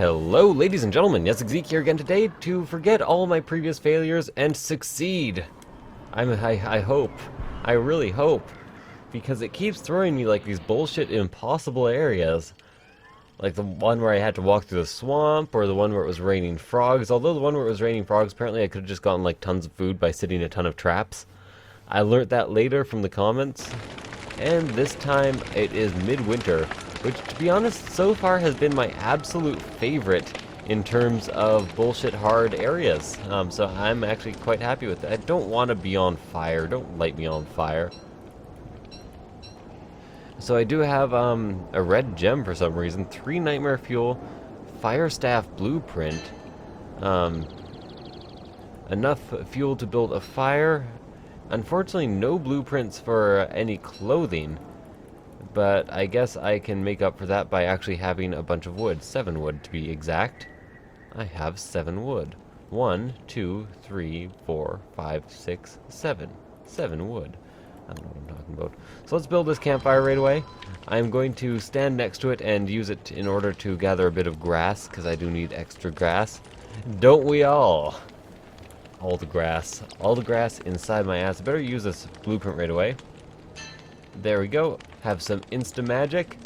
Hello, ladies and gentlemen. Yessik here again today to forget all my previous failures and succeed. I hope. I really hope. Because it keeps throwing me like these bullshit impossible areas. Like the one where I had to walk through the swamp, or the one where it was raining frogs. Although the one where it was raining frogs, apparently I could have just gotten like tons of food by sitting a ton of traps. I learned that later from the comments. And this time it is midwinter, which to be honest so far has been my absolute favorite in terms of bullshit hard areas. So I'm actually quite happy with it. I don't want to be on fire. Don't light me on fire. So I do have a red gem for some reason, 3 nightmare fuel, fire staff blueprint, enough fuel to build a fire. Unfortunately, no blueprints for any clothing, but I guess I can make up for that by actually having a bunch of wood. 7 wood to be exact. I have 7 wood. 1, 2, 3, 4, 5, 6, 7. 7 wood. I don't know what I'm talking about. So let's build this campfire right away. I'm going to stand next to it and use it in order to gather a bit of grass, because I do need extra grass. Don't we all? All the grass inside my ass. I better use this blueprint right away. There we go. Have some insta magic.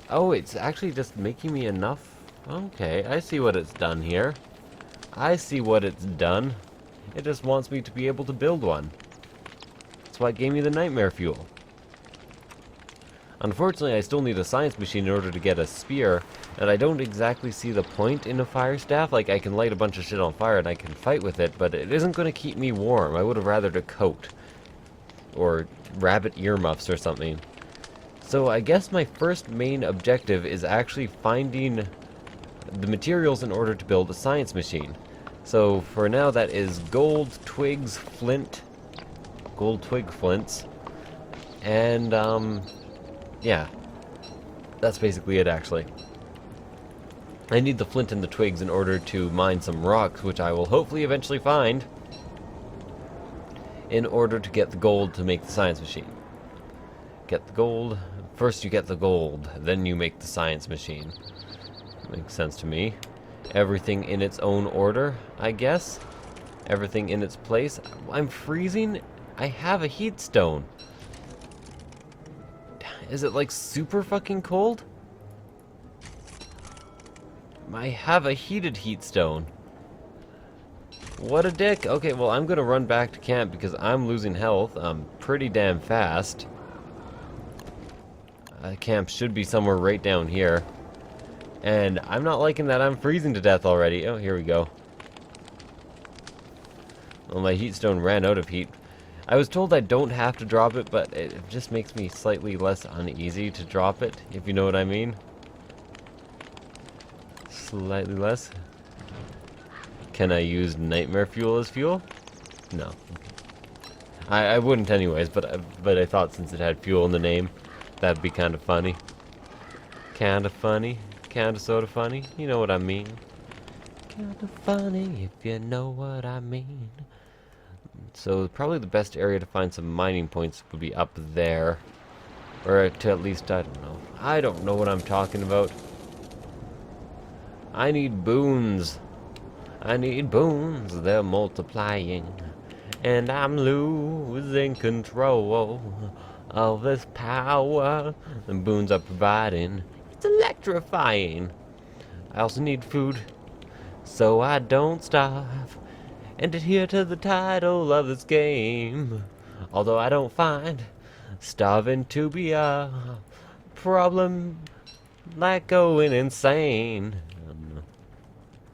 Oh, it's actually just making me enough. Okay, I see what it's done here. I see what it's done. It just wants me to be able to build one. That's why it gave me the nightmare fuel. Unfortunately, I still need a science machine in order to get a spear, and I don't exactly see the point in a fire staff. Like, I can light a bunch of shit on fire and I can fight with it, but it isn't going to keep me warm. I would have rathered a coat. Or rabbit earmuffs or something. So I guess my first main objective is actually finding the materials in order to build a science machine. So for now that is gold, twigs, flint, gold twig flints, and yeah, that's basically it actually. I need the flint and the twigs in order to mine some rocks, which I will hopefully eventually find, in order to get the gold to make the science machine. Get the gold. First you get the gold, then you make the science machine. Makes sense to me. Everything in its own order, I guess. Everything in its place. I'm freezing. I have a heat stone. Is it like super fucking cold? I have a heated heat stone. What a dick. Okay, well, I'm gonna run back to camp because I'm losing health pretty damn fast. Camp should be somewhere right down here. And I'm not liking that I'm freezing to death already. Oh, here we go. Well, my heat stone ran out of heat. I was told I don't have to drop it, but it just makes me slightly less uneasy to drop it, if you know what I mean. Slightly less. Can I use nightmare fuel as fuel? No. Okay. I wouldn't anyways, but I thought since it had fuel in the name, that'd be kind of funny. Kinda funny. Kinda sorta funny. You know what I mean. Kinda funny if you know what I mean. So probably the best area to find some mining points would be up there. Or to at least, I don't know. I don't know what I'm talking about. I need boons. I need boons, they're multiplying, and I'm losing control of this power the boons are providing. It's electrifying. I also need food, so I don't starve, and adhere to the title of this game. Although I don't find starving to be a problem like going insane.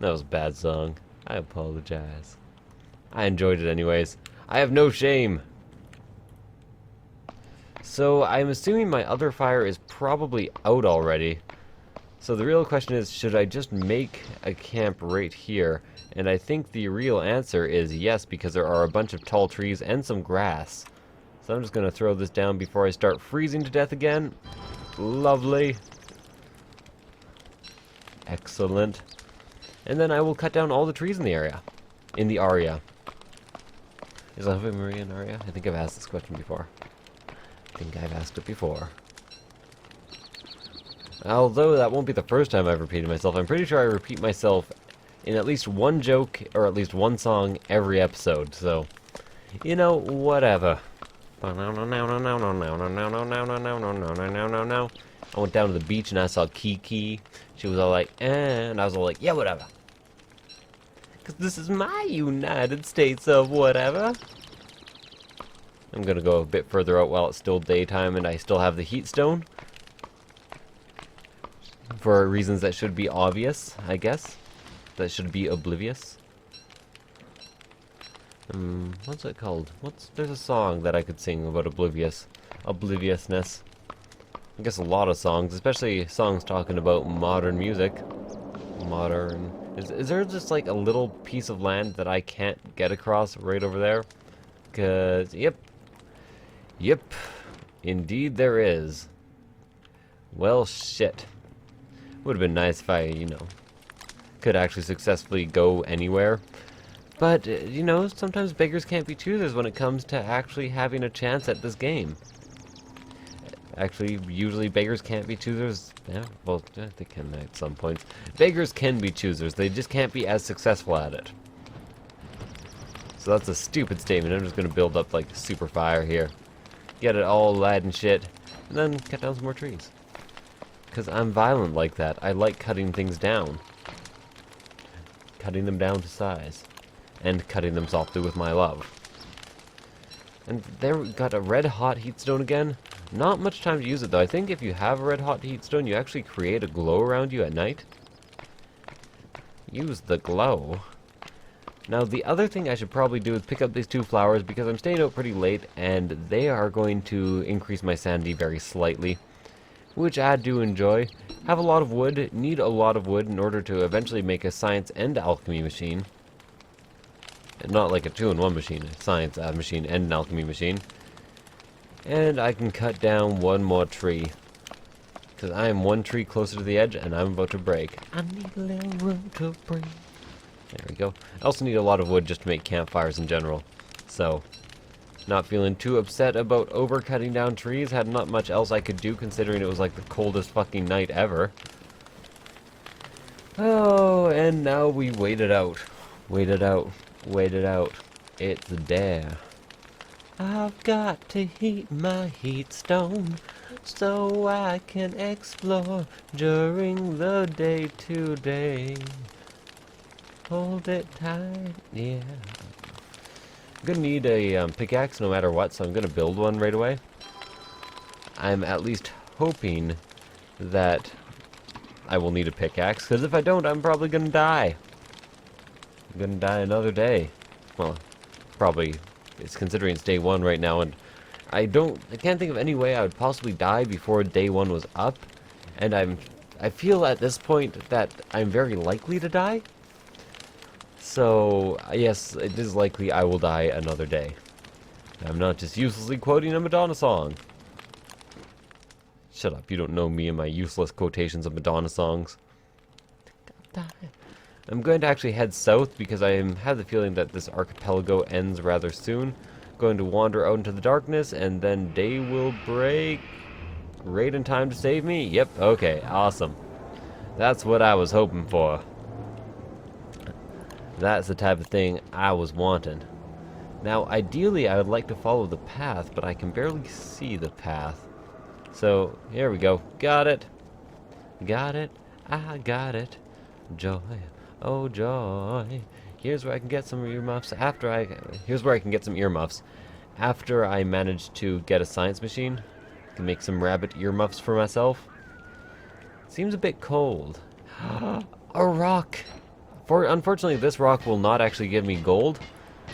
That was a bad song. I apologize. I enjoyed it anyways. I have no shame. So I'm assuming my other fire is probably out already. So the real question is, should I just make a camp right here? And I think the real answer is yes, because there are a bunch of tall trees and some grass. So I'm just going to throw this down before I start freezing to death again. Lovely. Excellent. And then I will cut down all the trees in the area. Is Ave Maria an area? I think I've asked this question before. I think I've asked it before. Although that won't be the first time I've repeated myself. I'm pretty sure I repeat myself in at least one joke or at least one song every episode, so, you know, whatever. I went down to the beach and I saw Kiki. She was all like, eh, and I was all like, yeah, whatever. Because this is my United States of whatever. I'm gonna go a bit further out while it's still daytime and I still have the heat stone. For reasons that should be obvious, I guess. That should be oblivious. What's it called? There's a song that I could sing about obliviousness. I guess a lot of songs, especially songs talking about modern music. Is there just like a little piece of land that I can't get across right over there? 'Cause, yep, indeed there is. Well, shit. Would have been nice if I, you know, could actually successfully go anywhere. But, you know, sometimes beggars can't be choosers when it comes to actually having a chance at this game. Actually, usually beggars can't be choosers. Yeah, well, they can at some points. Beggars can be choosers, they just can't be as successful at it. So that's a stupid statement. I'm just going to build up, like, super fire here. Get it all light and shit. And then cut down some more trees. Because I'm violent like that. I like cutting things down. Cutting them down to size. And cutting them softly with my love. And there we got a red hot heat stone again. Not much time to use it though. I think if you have a red hot heat stone, you actually create a glow around you at night. Use the glow. Now the other thing I should probably do is pick up these two flowers because I'm staying out pretty late and they are going to increase my sanity very slightly, which I do enjoy. Have a lot of wood, need a lot of wood in order to eventually make a science and alchemy machine. Not like a 2-in-1 machine, a science machine and an alchemy machine. And I can cut down one more tree. Because I am one tree closer to the edge and I'm about to break. I need a little room to breathe. There we go. I also need a lot of wood just to make campfires in general. So, not feeling too upset about over-cutting down trees. Had not much else I could do considering it was like the coldest fucking night ever. Oh, and now we wait it out. Wait it out. Wait it out. It's there. I've got to heat my heat stone so I can explore during the day today. Hold it tight, yeah. I'm gonna need a pickaxe no matter what, so I'm gonna build one right away. I'm at least hoping that I will need a pickaxe, because if I don't, I'm probably gonna die. I'm gonna die another day. Well, probably, it's considering it's day 1 right now, and I can't think of any way I would possibly die before day 1 was up, and I feel at this point that I'm very likely to die. So, yes, it is likely I will die another day. I'm not just uselessly quoting a Madonna song. Shut up, you don't know me and my useless quotations of Madonna songs. I'm going to actually head south because I have the feeling that this archipelago ends rather soon. Going to wander out into the darkness and then day will break. Right in time to save me? Yep, okay, awesome. That's what I was hoping for. That's the type of thing I was wanting. Now, ideally, I would like to follow the path, but I can barely see the path. So, here we go. Got it. Got it. I got it. Joy. Oh, joy. Here's where I can get some earmuffs Here's where I can get some earmuffs. After I manage to get a science machine. I can make some rabbit earmuffs for myself. Seems a bit cold. A rock! Unfortunately, this rock will not actually give me gold,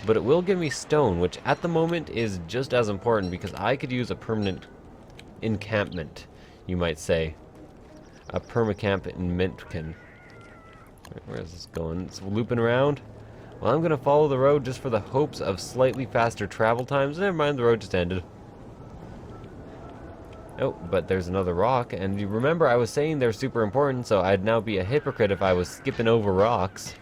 but it will give me stone, which at the moment is just as important because I could use a permanent encampment, you might say. A permacamp in Mintkin. Where is this going? It's looping around. Well, I'm going to follow the road just for the hopes of slightly faster travel times. Never mind, the road just ended. Oh, but there's another rock, and you remember I was saying they're super important, so I'd now be a hypocrite if I was skipping over rocks.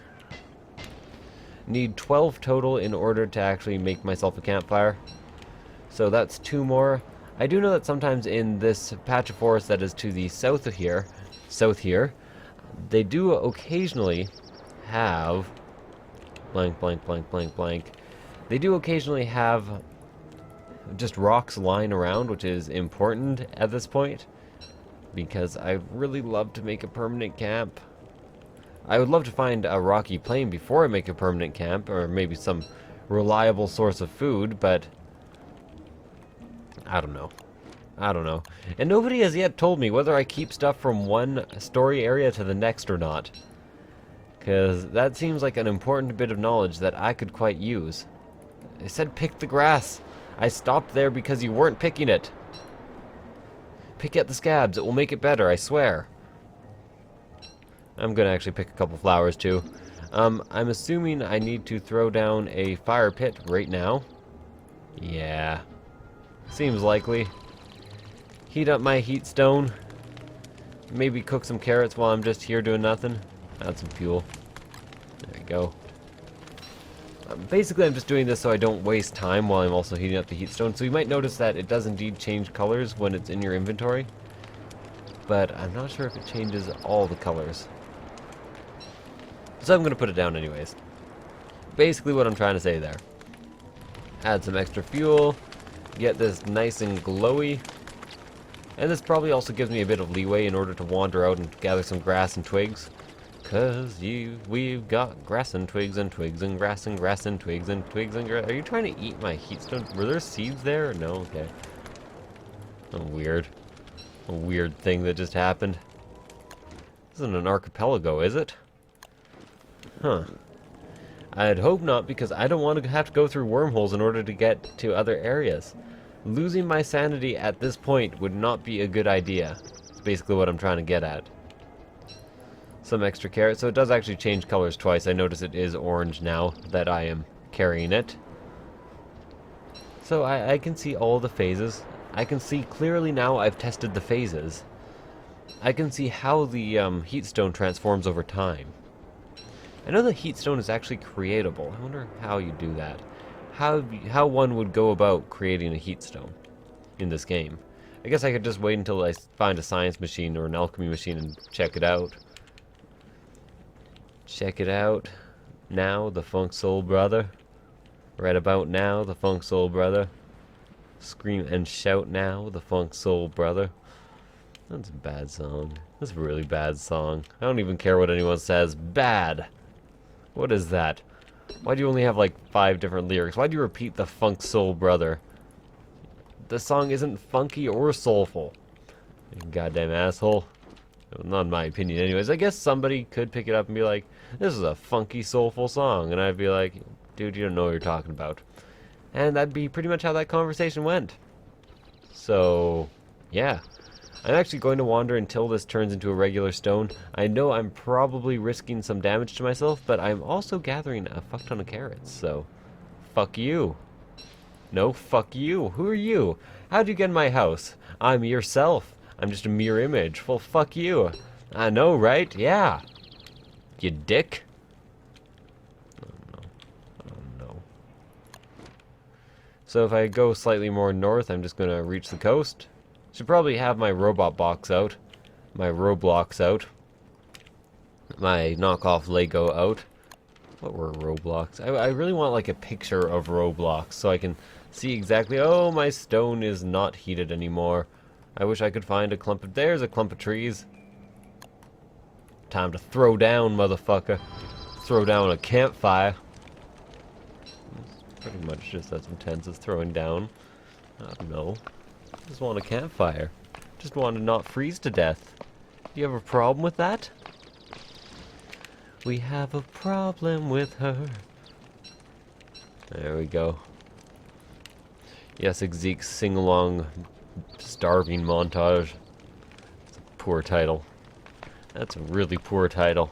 Need 12 total in order to actually make myself a campfire. So that's 2 more. I do know that sometimes in this patch of forest that is to the south of here, south here, they do occasionally have blank, blank, blank, blank, blank. They do occasionally have just rocks lying around, which is important at this point, because I really love to make a permanent camp. I would love to find a rocky plain before I make a permanent camp, or maybe some reliable source of food, but I don't know. I don't know. And nobody has yet told me whether I keep stuff from one story area to the next or not. Because that seems like an important bit of knowledge that I could quite use. I said pick the grass. I stopped there because you weren't picking it. Pick at the scabs. It will make it better, I swear. I'm gonna actually pick a couple flowers too. I'm assuming I need to throw down a fire pit right now. Yeah. Seems likely. Heat up my heat stone. Maybe cook some carrots while I'm just here doing nothing. Add some fuel. There we go. Basically, I'm just doing this so I don't waste time while I'm also heating up the heat stone. So you might notice that it does indeed change colors when it's in your inventory. But I'm not sure if it changes all the colors. So I'm going to put it down anyways. Basically what I'm trying to say there. Add some extra fuel. Get this nice and glowy. And this probably also gives me a bit of leeway in order to wander out and gather some grass and twigs. Cause we've got grass and twigs and twigs and grass and grass and twigs and twigs and grass. Are you trying to eat my heat stone? Were there seeds there? No? Okay. Oh, weird. A weird thing that just happened. This isn't an archipelago, is it? Huh. I'd hope not, because I don't want to have to go through wormholes in order to get to other areas. Losing my sanity at this point would not be a good idea. That's basically what I'm trying to get at. Some extra carrots, so it does actually change colors twice. I notice it is orange now that I am carrying it. So I can see all the phases. I can see clearly now I've tested the phases. I can see how the heat stone transforms over time. I know the heat stone is actually creatable. I wonder how you do that. How one would go about creating a heat stone in this game. I guess I could just wait until I find a science machine or an alchemy machine and check it out. Check it out. Now, the Funk Soul Brother. Right about now, the Funk Soul Brother. Scream and shout now, the Funk Soul Brother. That's a bad song. That's a really bad song. I don't even care what anyone says. Bad. What is that? Why do you only have like 5 different lyrics? Why do you repeat the Funk Soul Brother? The song isn't funky or soulful. You goddamn asshole. Not in my opinion anyways. I guess somebody could pick it up and be like, this is a funky, soulful song. And I'd be like, dude, you don't know what you're talking about. And that'd be pretty much how that conversation went. So, yeah. I'm actually going to wander until this turns into a regular stone. I know I'm probably risking some damage to myself, but I'm also gathering a fuck ton of carrots, so fuck you. No, fuck you. Who are you? How'd you get in my house? I'm yourself. I'm just a mere image. Well, fuck you. I know, right? Yeah. You dick. Oh, no. Oh, no. So if I go slightly more north, I'm just going to reach the coast. Should probably have my robot box out. My Roblox out. My knockoff Lego out. What were Roblox? I really want like a picture of Roblox so I can see exactly. Oh, my stone is not heated anymore. I wish I could find a clump of... There's a clump of trees. Time to throw down, motherfucker. Throw down a campfire. It's pretty much just as intense as throwing down. I don't know. Just want a campfire. Just want to not freeze to death. Do you have a problem with that? We have a problem with her. There we go. Yessik Zeke's sing-along starving montage. It's a poor title. That's a really poor title.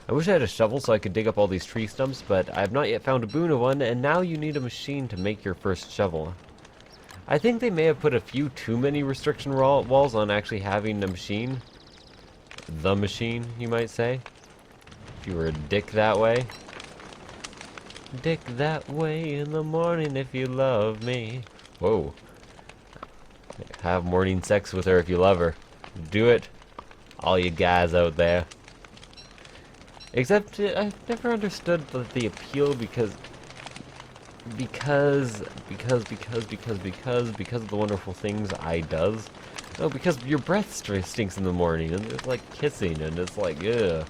I wish I had a shovel so I could dig up all these tree stumps, but I have not yet found a boon of one, and now you need a machine to make your first shovel. I think they may have put a few too many restriction walls on actually having a machine. The machine, you might say. If you were a dick that way. Dick that way in the morning if you love me. Whoa. Have morning sex with her if you love her. Do it. All you guys out there. Except I've never understood the appeal because of the wonderful things I does. No, because your breath stinks in the morning, and it's like kissing, and it's like, ugh.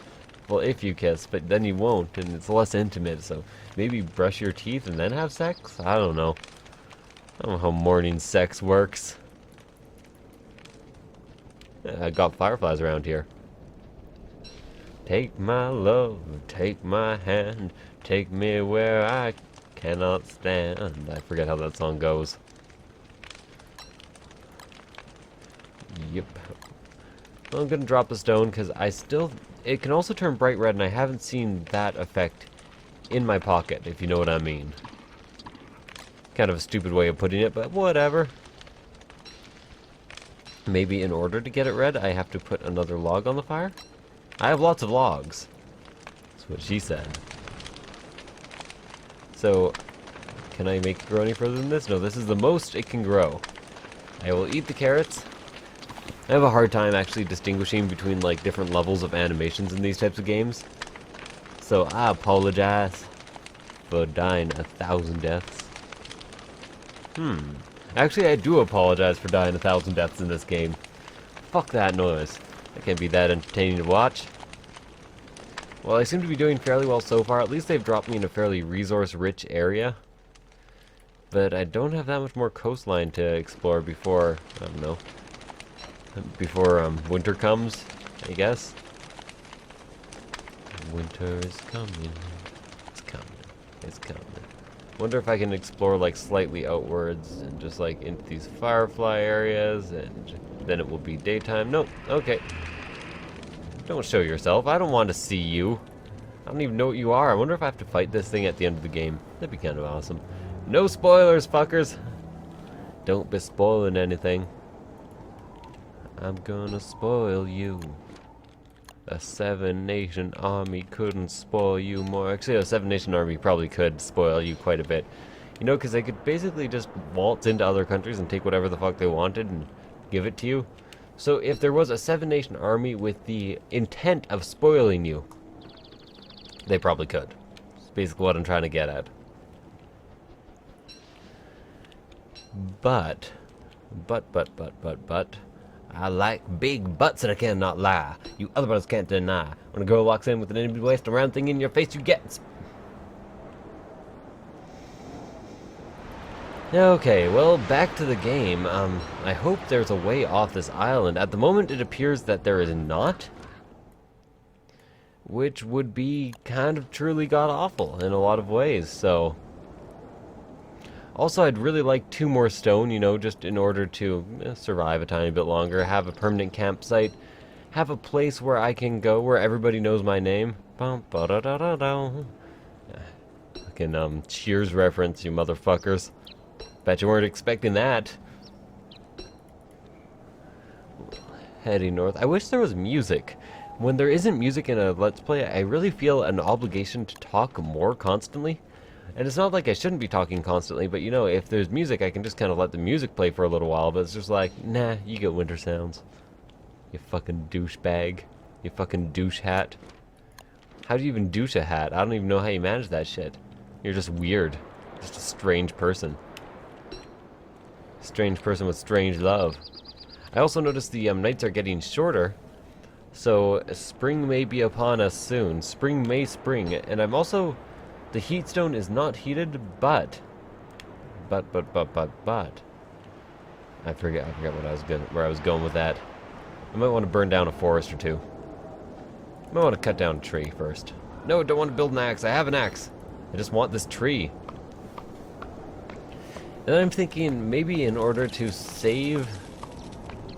Well, if you kiss, but then you won't, and it's less intimate, so maybe brush your teeth and then have sex? I don't know. I don't know how morning sex works. I got fireflies around here. Take my love, take my hand, take me where I cannot stand. I forget how that song goes. Yep. Well, I'm gonna drop a stone because it can also turn bright red, and I haven't seen that effect in my pocket, if you know what I mean. Kind of a stupid way of putting it, but whatever. Maybe in order to get it red, I have to put another log on the fire? I have lots of logs. That's what she said. So, can I make it grow any further than this? No, this is the most it can grow. I will eat the carrots. I have a hard time actually distinguishing between like different levels of animations in these types of games. So I apologize for dying 1,000 deaths. Actually, I do apologize for dying 1,000 deaths in this game. Fuck that noise. That can't be that entertaining to watch. Well, I seem to be doing fairly well so far. At least they've dropped me in a fairly resource-rich area. But I don't have that much more coastline to explore before, I don't know, before winter comes, I guess. Winter is coming. It's coming. It's coming. Wonder if I can explore like slightly outwards and just like into these firefly areas, and then it will be daytime. Nope. Okay. Don't show yourself. I don't want to see you. I don't even know what you are. I wonder if I have to fight this thing at the end of the game. That'd be kind of awesome. No spoilers, fuckers. Don't be spoiling anything. I'm gonna spoil you. A 7-nation army couldn't spoil you more. Actually, a 7-nation army probably could spoil you quite a bit. You know, because they could basically just waltz into other countries and take whatever the fuck they wanted and give it to you. So if there was a 7-nation army with the intent of spoiling you, they probably could. That's basically what I'm trying to get at. But, I like big butts and I cannot lie. You other brothers can't deny. When a girl walks in with an empty waist, a round thing in your face, you get. Okay, well, back to the game. I hope there's a way off this island. At the moment, it appears that there is not. Which would be kind of truly god-awful in a lot of ways, so... Also, I'd really like 2 more stone, you know, just in order to survive a tiny bit longer, have a permanent campsite, have a place where I can go, where everybody knows my name. Fucking, Cheers reference, you motherfuckers. Bet you weren't expecting that. Heading north. I wish there was music. When there isn't music in a Let's Play, I really feel an obligation to talk more constantly. And it's not like I shouldn't be talking constantly, but you know, if there's music, I can just kind of let the music play for a little while, but it's just like, nah, you get winter sounds. You fucking douchebag. You fucking douche hat. How do you even douche a hat? I don't even know how you manage that shit. You're just weird. Just a strange person. Strange person with strange love. I also noticed the nights are getting shorter, so spring may be upon us soon. Spring may spring, and I'm also... The heat stone is not heated, but I forget where I was going with that. I might want to burn down a forest or 2. I might want to cut down a tree first. No, don't want to build an axe. I have an axe. I just want this tree. And I'm thinking maybe in order to save...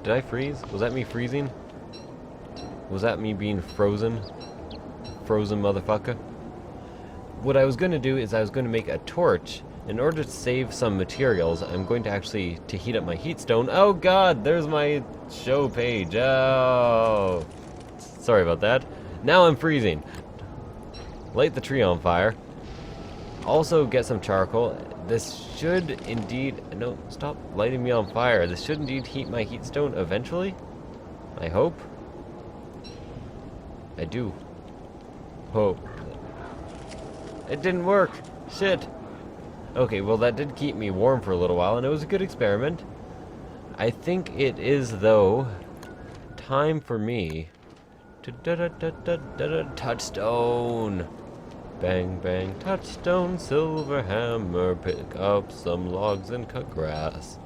Did I freeze? Was that me freezing? Was that me being frozen? Frozen motherfucker? What I was going to do is I was going to make a torch. In order to save some materials, I'm going to actually, to heat up my heat stone. Oh god, there's my show page. Oh, sorry about that. Now I'm freezing. Light the tree on fire. Also get some charcoal. This should indeed, no, stop lighting me on fire. This should indeed heat my heat stone eventually. I hope. I do. Oh. It didn't work. Shit. Okay, well that did keep me warm for a little while, and it was a good experiment. I think it is, though, time for me to touchstone. Bang, bang, touchstone, silver hammer, pick up some logs and cut grass.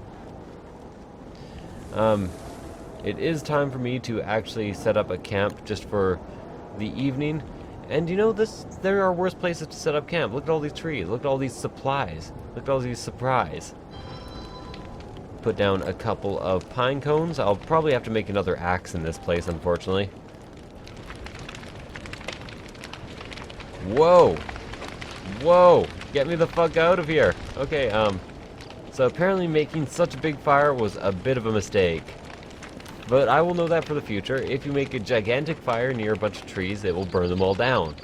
It is time for me to actually set up a camp just for the evening. And you know, there are worse places to set up camp. Look at all these trees. Look at all these supplies. Look at all these surprise. Put down a couple of pine cones. I'll probably have to make another axe in this place, unfortunately. Whoa! Whoa! Get me the fuck out of here! Okay, so apparently making such a big fire was a bit of a mistake. But I will know that for the future. If you make a gigantic fire near a bunch of trees, it will burn them all down.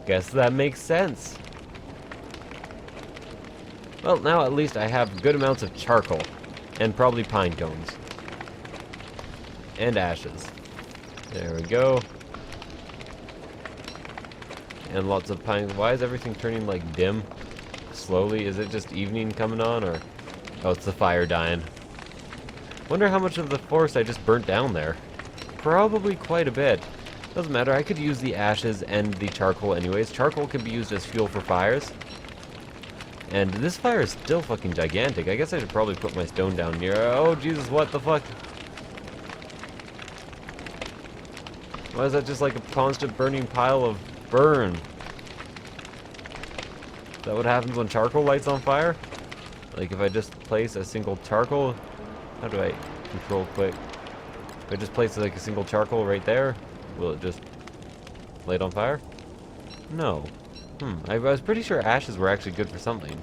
Guess that makes sense. Well, now at least I have good amounts of charcoal. And probably pine cones. And ashes. There we go. And lots of pine. Why is everything turning like dim? Slowly? Is it just evening coming on, or... Oh, it's the fire dying. Wonder how much of the forest I just burnt down there. Probably quite a bit. Doesn't matter, I could use the ashes and the charcoal anyways. Charcoal can be used as fuel for fires. And this fire is still fucking gigantic. I guess I should probably put my stone down near... Oh, Jesus, what the fuck? Why is that just like a constant burning pile of burn? Is that what happens when charcoal lights on fire? Like if I just place a single charcoal... How do I control quick? If I just place like a single charcoal right there, will it just light on fire? No. I was pretty sure ashes were actually good for something.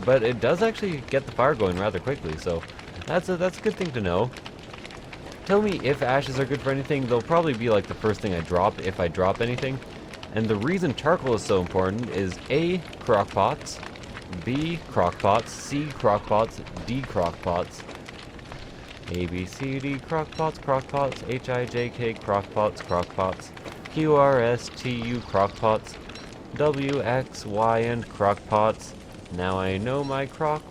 But it does actually get the fire going rather quickly, so that's a good thing to know. Tell me if ashes are good for anything. They'll probably be like the first thing I drop if I drop anything. And the reason charcoal is so important is A, crockpots, B, crockpots, C, crockpots, D, crockpots, A, B, C, D, crockpots, H, I, J, K, crockpots, Q, R, S, T, U, crockpots, W, X, Y, and crockpots. Now I know my crock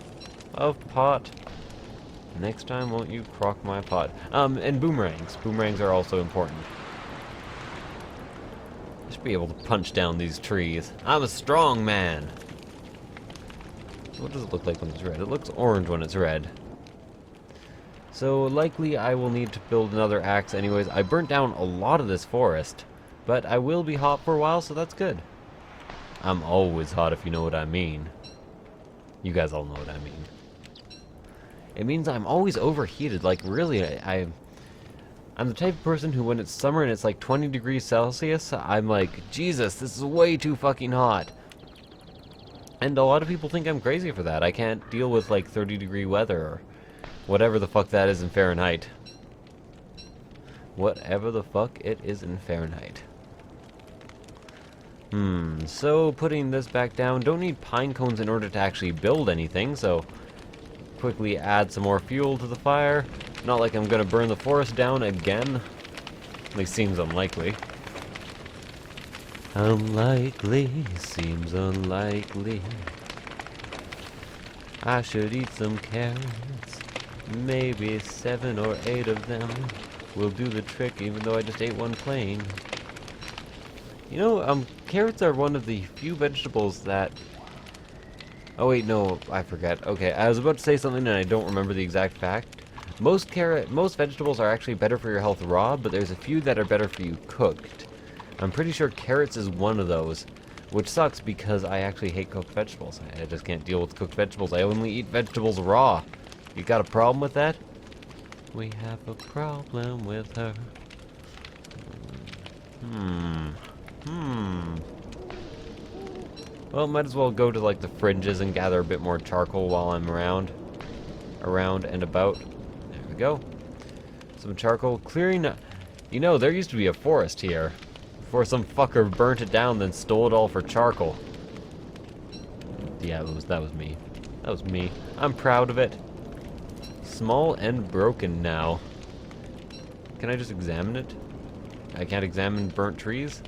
of pot. Next time, won't you crock my pot? And boomerangs. Boomerangs are also important. I should be able to punch down these trees. I'm a strong man. What does it look like when it's red? It looks orange when it's red. So likely I will need to build another axe anyways. I burnt down a lot of this forest, but I will be hot for a while, so that's good. I'm always hot if you know what I mean. You guys all know what I mean. It means I'm always overheated. Like really, I'm the type of person who when it's summer and it's like 20 degrees Celsius, I'm like, Jesus, this is way too fucking hot. And a lot of people think I'm crazy for that. I can't deal with like 30-degree weather or whatever the fuck that is in Fahrenheit. Whatever the fuck it is in Fahrenheit. So putting this back down, don't need pine cones in order to actually build anything, so quickly add some more fuel to the fire. Not like I'm gonna burn the forest down again. At least seems unlikely. Unlikely, seems unlikely. I should eat some carrots. Maybe 7 or 8 of them will do the trick, even though I just ate one plain. You know, carrots are one of the few vegetables that... Oh wait, no, I forgot. Okay, I was about to say something and I don't remember the exact fact. Most vegetables are actually better for your health raw, but there's a few that are better for you cooked. I'm pretty sure carrots is one of those, which sucks because I actually hate cooked vegetables. I just can't deal with cooked vegetables. I only eat vegetables raw. You got a problem with that? We have a problem with her. Well, might as well go to like the fringes and gather a bit more charcoal while I'm around and about. There we go. Some charcoal clearing. You know, there used to be a forest here before some fucker burnt it down, then stole it all for charcoal. Yeah, that was me. That was me. I'm proud of it. Small and broken now. Can I just examine it? I can't examine burnt trees?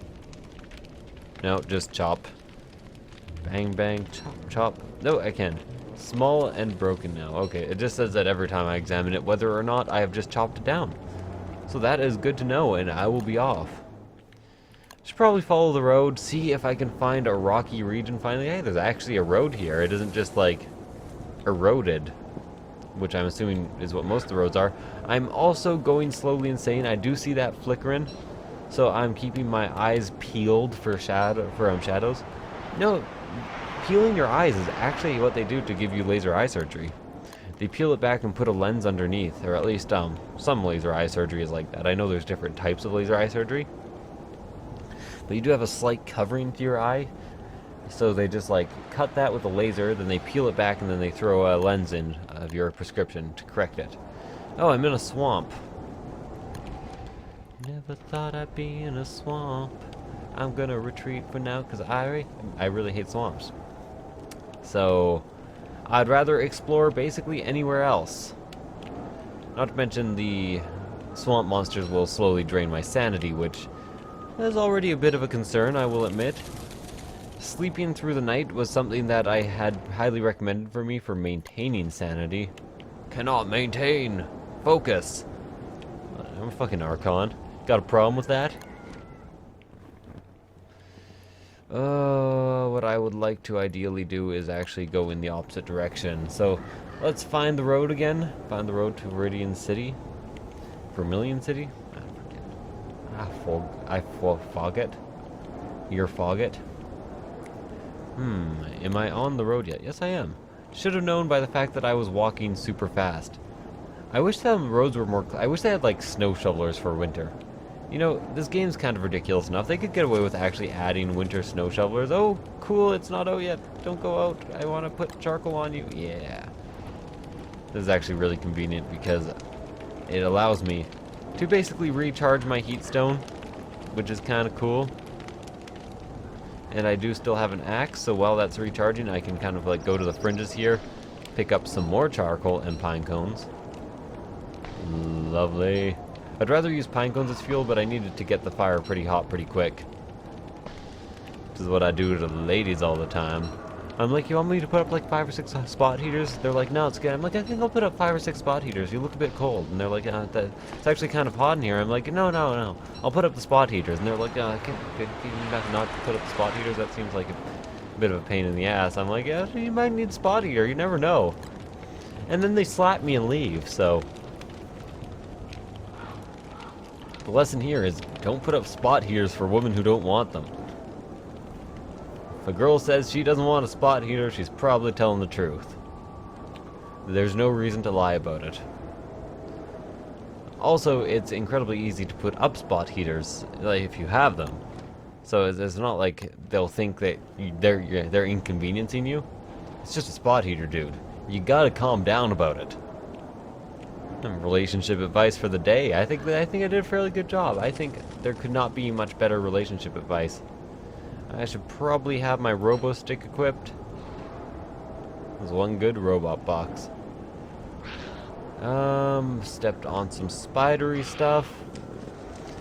No, just chop. Bang, bang, chop, chop. No, I can. Small and broken now. Okay, it just says that every time I examine it, whether or not I have just chopped it down. So that is good to know, and I will be off. Should probably follow the road, see if I can find a rocky region finally. Hey, there's actually a road here. It isn't just, like, eroded, which I'm assuming is what most of the roads are. I'm also going slowly insane. I do see that flickering, so I'm keeping my eyes peeled for shadows. No, peeling your eyes is actually what they do to give you laser eye surgery. They peel it back and put a lens underneath, or at least some laser eye surgery is like that. I know there's different types of laser eye surgery, but you do have a slight covering to your eye, so they just like cut that with a laser, then they peel it back, and then they throw a lens in of your prescription to correct it. Oh, I'm in a swamp. Never thought I'd be in a swamp. I'm gonna retreat for now because I really hate swamps. So I'd rather explore basically anywhere else. Not to mention the swamp monsters will slowly drain my sanity, which is already a bit of a concern, I will admit. Sleeping through the night was something that I had highly recommended for me for maintaining sanity. Cannot maintain. Focus. I'm a fucking Archon. Got a problem with that? What I would like to ideally do is actually go in the opposite direction. So, let's find the road again. Find the road to Viridian City. Vermilion City? I forget. You're Fogget. Am I on the road yet? Yes, I am. Should have known by the fact that I was walking super fast. I wish the roads were more... I wish they had, like, snow shovelers for winter. You know, this game's kind of ridiculous enough. They could get away with actually adding winter snow shovelers. Oh, cool, it's not out yet. Don't go out. I want to put charcoal on you. Yeah. This is actually really convenient because it allows me to basically recharge my heat stone, which is kind of cool. And I do still have an axe, so while that's recharging, I can kind of like go to the fringes here, pick up some more charcoal and pine cones. Lovely. I'd rather use pine cones as fuel, but I needed to get the fire pretty hot pretty quick. This is what I do to the ladies all the time. I'm like, you want me to put up like 5 or 6 spot heaters? They're like, no, it's good. I'm like, I think I'll put up 5 or 6 spot heaters. You look a bit cold. And they're like, it's actually kind of hot in here. I'm like, no. I'll put up the spot heaters. And they're like, can you not put up the spot heaters? That seems like a bit of a pain in the ass. I'm like, yeah, you might need spot heater. You never know. And then they slap me and leave, so... The lesson here is, don't put up spot heaters for women who don't want them. If a girl says she doesn't want a spot heater, she's probably telling the truth. There's no reason to lie about it. Also, it's incredibly easy to put up spot heaters, like, if you have them. So it's not like they'll think that they're inconveniencing you. It's just a spot heater, dude. You gotta calm down about it. Relationship advice for the day. I think I did a fairly good job. I think there could not be much better relationship advice. I should probably have my robo stick equipped. There's one good robot box. Stepped on some spidery stuff.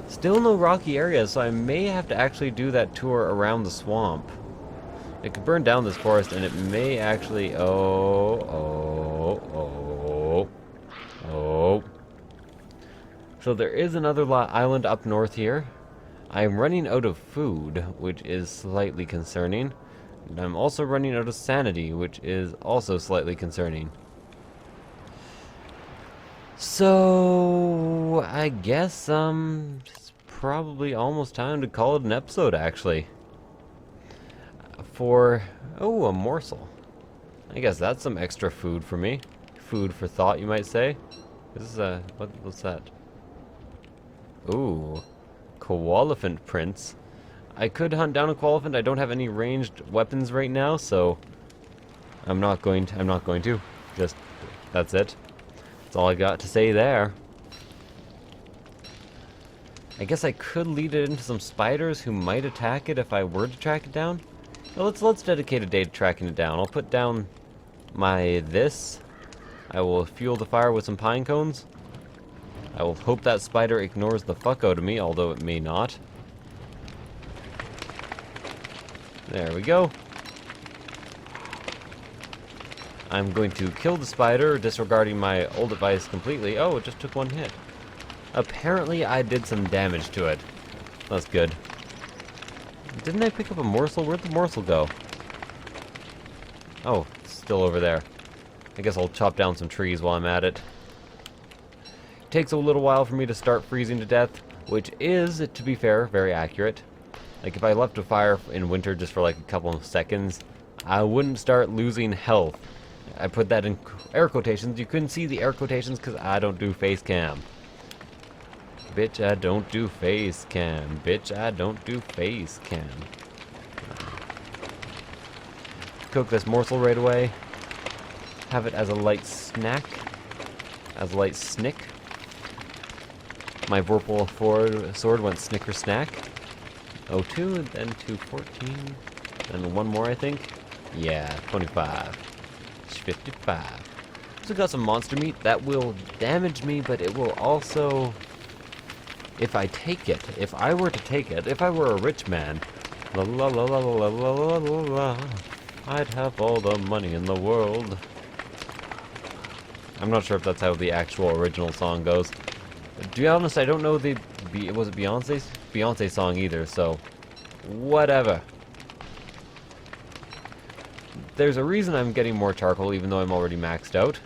Still no rocky areas, so I may have to actually do that tour around the swamp. It could burn down this forest, and it may actually... Oh. So there is another island up north here. I'm running out of food, which is slightly concerning. And I'm also running out of sanity, which is also slightly concerning. So I guess it's probably almost time to call it an episode, actually. For a morsel. I guess that's some extra food for me. Food for thought, you might say. This is what's that? Ooh, koalefant prints. I could hunt down a koalefant. I don't have any ranged weapons right now, so I'm not going to. Just that's it. That's all I got to say there. I guess I could lead it into some spiders who might attack it if I were to track it down. Well, let's dedicate a day to tracking it down. I'll put down my this. I will fuel the fire with some pine cones. I will hope that spider ignores the fuck out of me, although it may not. There we go. I'm going to kill the spider, disregarding my old advice completely. Oh, it just took one hit. Apparently, I did some damage to it. That's good. Didn't I pick up a morsel? Where'd the morsel go? Oh, it's still over there. I guess I'll chop down some trees while I'm at it. It takes a little while for me to start freezing to death, which is, to be fair, very accurate. Like, if I left a fire in winter just for like a couple of seconds, I wouldn't start losing health. I put that in air quotations. You couldn't see the air quotations because I don't do face cam. Bitch, I don't do face cam. Bitch, I don't do face cam. Cook this morsel right away. Have it as a light snack. As a light snick. My Vorpal forward sword went snicker snack. 02, and then 214. And one more, I think. Yeah, 25. 55. So got some monster meat. That will damage me, but it will also... If I take it, if I were to take it, if I were a rich man, la la la la la la la la la, I'd have all the money in the world. I'm not sure if that's how the actual original song goes. To be honest, I don't know was it Beyonce's song either, so whatever. There's a reason I'm getting more charcoal even though I'm already maxed out,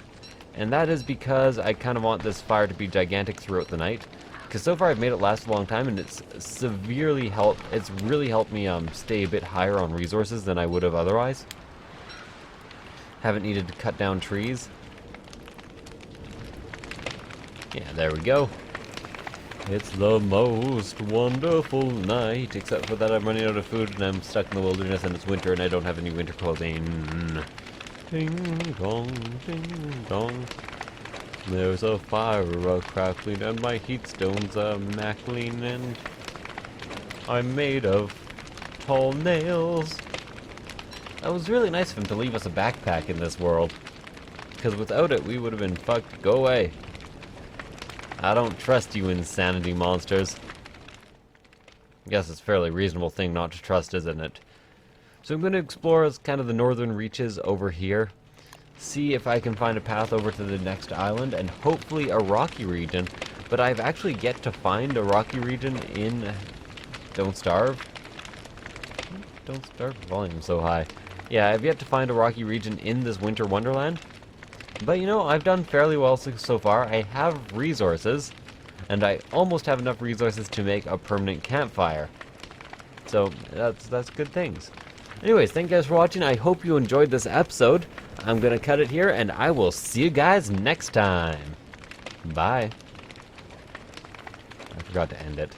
and that is because I kind of want this fire to be gigantic throughout the night. Because so far I've made it last a long time, and it's really helped me stay a bit higher on resources than I would have otherwise. Haven't needed to cut down trees. Yeah, there we go. It's the most wonderful night, except for that I'm running out of food and I'm stuck in the wilderness and it's winter and I don't have any winter clothing. Ding dong, ding dong. There's a fire a-crackling and my heat stones are mackling and I'm made of tall nails. That was really nice of him to leave us a backpack in this world, because without it we would have been fucked. Go away. I don't trust you insanity monsters. I guess it's a fairly reasonable thing not to trust, isn't it? So I'm going to explore kind of the northern reaches over here. See if I can find a path over to the next island, and hopefully a rocky region. But I've actually yet to find a rocky region in... Don't Starve? Don't Starve? Volume so high. Yeah, I've yet to find a rocky region in this winter wonderland. But you know, I've done fairly well so far. I have resources, and I almost have enough resources to make a permanent campfire. So, that's good things. Anyways, thank you guys for watching. I hope you enjoyed this episode. I'm gonna cut it here, and I will see you guys next time. Bye. I forgot to end it.